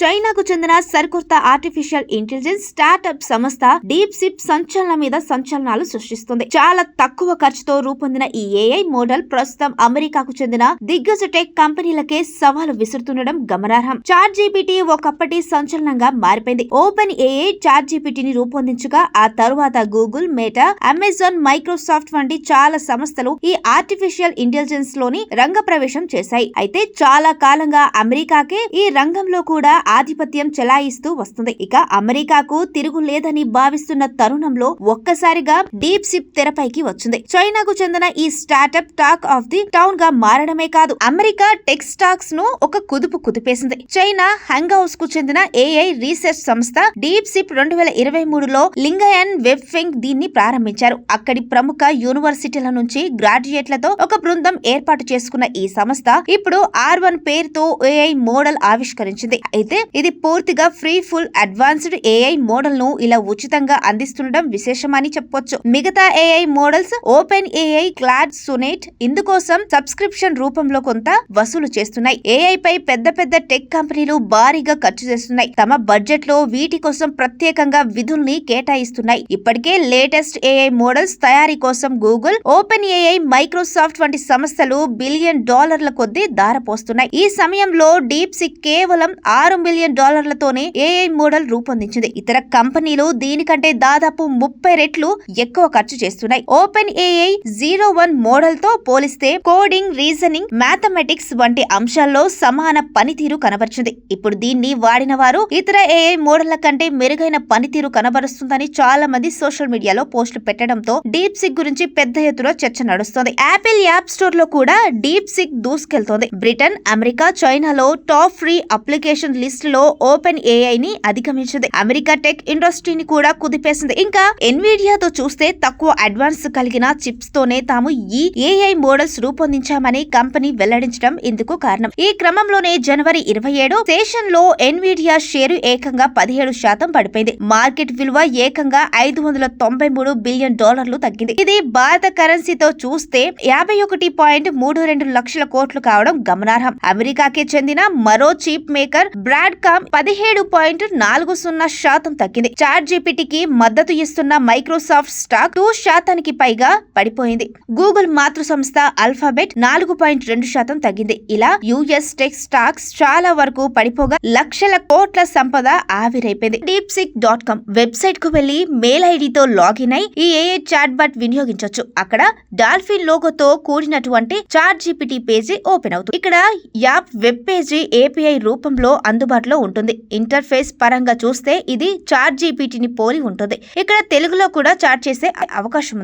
చైనాకు చెందిన సరికొత్త ఆర్టిఫిషియల్ ఇంటెలిజెన్స్ స్టార్టప్ సంస్థ డీప్ సిప్ సంచలనం మీద సంచలనాలు సృష్టిస్తుంది. చాలా తక్కువ ఖర్చుతో రూపొందిన ఈ ఏఐ మోడల్ ప్రస్తుతం అమెరికాకు చెందిన దిగ్గజ టెక్ కంపెనీలకే సవాలు విసురుతుండడం గమనార్హం. చాట్ జీపీటీ ఒకప్పటి సంచలనంగా మారిపోయింది. ఓపెన్ ఏఐ చాట్ జీపీటీని రూపొందించగా ఆ తరువాత గూగుల్, మెటా, అమెజాన్, మైక్రోసాఫ్ట్ వంటి చాలా సంస్థలు ఈ ఆర్టిఫిషియల్ ఇంటెలిజెన్స్ లోని రంగ ప్రవేశం చేశాయి. అయితే చాలా కాలంగా అమెరికాకే ఈ రంగంలో కూడా ఆధిపత్యం చెలాయిస్తూ వస్తుంది. ఇక అమెరికాకు తిరుగు లేదని భావిస్తున్న తరుణంలో ఒక్కసారిగా డీప్ సిప్ తెరపైకి వచ్చింది. చైనాకు చెందిన ఈ startup talk of the town గా మారడమే కాదు, అమెరికా టెక్ స్టాక్స్ ను ఒక కుదిపేసింది. చైనా హ్యాంగ్ హౌస్ కు చెందిన ఏఐ రీసెర్చ్ సంస్థ డీప్ సిప్ 2023లో లింగయన్ వెబ్ ఫెంగ్ దీన్ని ప్రారంభించారు. అక్కడి ప్రముఖ యూనివర్సిటీల నుంచి గ్రాడ్యుయేట్లతో ఒక బృందం ఏర్పాటు చేసుకున్న ఈ సంస్థ ఇప్పుడు R1 పేరుతో ఏఐ మోడల్ ఆవిష్కరించింది. అయితే ఇది పూర్తిగా free full advanced AI model ను ఇలా ఉచితంగా అందిస్తుండడం విశేషమని చెప్పొచ్చు. మిగతా AI models OpenAI, Claude, Sonnet ఇందుకోసం సబ్స్క్రిప్షన్ రూపంలో కొంత వసూలు చేస్తున్నాయి. ఏఐ పై పెద్ద పెద్ద టెక్ కంపెనీలు భారీగా ఖర్చు చేస్తున్నాయి. తమ బడ్జెట్ లో వీటి కోసం ప్రత్యేకంగా విధుల్ని కేటాయిస్తున్నాయి. ఇప్పటికే లేటెస్ట్ ఏఐ మోడల్స్ తయారీ కోసం గూగుల్, ఓపెన్ ఏఐ, మైక్రోసాఫ్ట్ వంటి సంస్థలు $1 బిలియన్ కొద్దీ దారపోస్తున్నాయి. ఈ సమయంలో డీప్ సిక్ కేవలం $6 బిలియన్ ఏఐ మోడల్ రూపొందించింది. ఇతర కంపెనీలు దీనికంటే దాదాపు 30 రెట్లు ఎక్కువ ఖర్చు చేస్తున్నాయి. ఓపెన్ ఏఐ 01 మోడల్ తో పోలిస్తే కోడింగ్, రీజనింగ్, మ్యాథమెటిక్స్ వంటి అంశాల్లో సమాన పనితీరు కనబరిచింది. ఇప్పుడు దీన్ని వాడిన వారు ఇతర ఏఐ మోడళ్ల కంటే మెరుగైన పనితీరు కనబరుస్తుందని చాలా మంది సోషల్ మీడియాలో పోస్టులు పెట్టడంతో డీప్ సిక్ గురించి పెద్ద ఎత్తున చర్చ నడుస్తోంది. యాపిల్ యాప్ స్టోర్ లో కూడా డీప్ సిక్ దూసుకెళ్తోంది. బ్రిటన్, అమెరికా, చైనాలో టాప్ ఫ్రీ అప్లికేషన్ లిస్ట్ లో ఓపెన్ ఏఐ ని అధిగమించింది. అమెరికా టెక్ ఇండస్ట్రీని కూడా కుదిపేసింది. ఇంకా ఎన్విడియాతో చూస్తే తక్కువ అడ్వాన్స్ కలిగిన చిప్స్ తోనే తాము ఈ ఏఐ మోడల్స్ రూపొందించామని కంపెనీ వెల్లడించడం ఇందుకు కారణం. ఈ క్రమంలోనే జనవరి 27 సెషన్ లో ఎన్విడియా షేరు ఏకంగా 17% పడిపోయింది. మార్కెట్ విలువ ఏకంగా $593 బిలియన్ తగ్గింది. ఇది భారత కరెన్సీతో చూస్తే 51.32 లక్షల కోట్లు కావడం గమనార్హం. అమెరికాకే చెందిన మరో చిప్ మేకర్ బ్రాడ్కామ్ 17.40% తగ్గింది. చాట్ జీపీటీకి మద్దతు ఇస్తున్న మైక్రోసాఫ్ట్ స్టాక్ 2% పైగా పడిపోయింది. గూగుల్ మాతృ సంస్థ అల్ఫాబెట్ 4.2% తగ్గింది. ఇలా యుఎస్ టెక్ స్టాక్స్ చాలా వరకు పడిపోగా లక్షల కోట్ల సంపద ఆవిరైపోయింది. deepseek.com వెబ్సైట్ కు వెళ్లి మెయిల్ ఐడితో లాగిన్ అయి ఈ ఏఐ చాట్ బాట్ వినియోగించవచ్చు. అక్కడ డాల్ఫిన్ లోగోతో కూడినటువంటి చాట్ జీపీటీ పేజీ ఓపెన్ అవుతుంది. ఇక్కడ యాప్ వెబ్ పేజీ ఏపీఐ రూపంలో అందుబాటులో ఉంటుంది. ఇంటర్ఫేస్ పరంగా చూస్తే ఇది చాట్ జీపీటీని పోలి ఉంటుంది. ఇక్కడ తెలుగులో కూడా చాట్ చేసే అవకాశం ఉంది.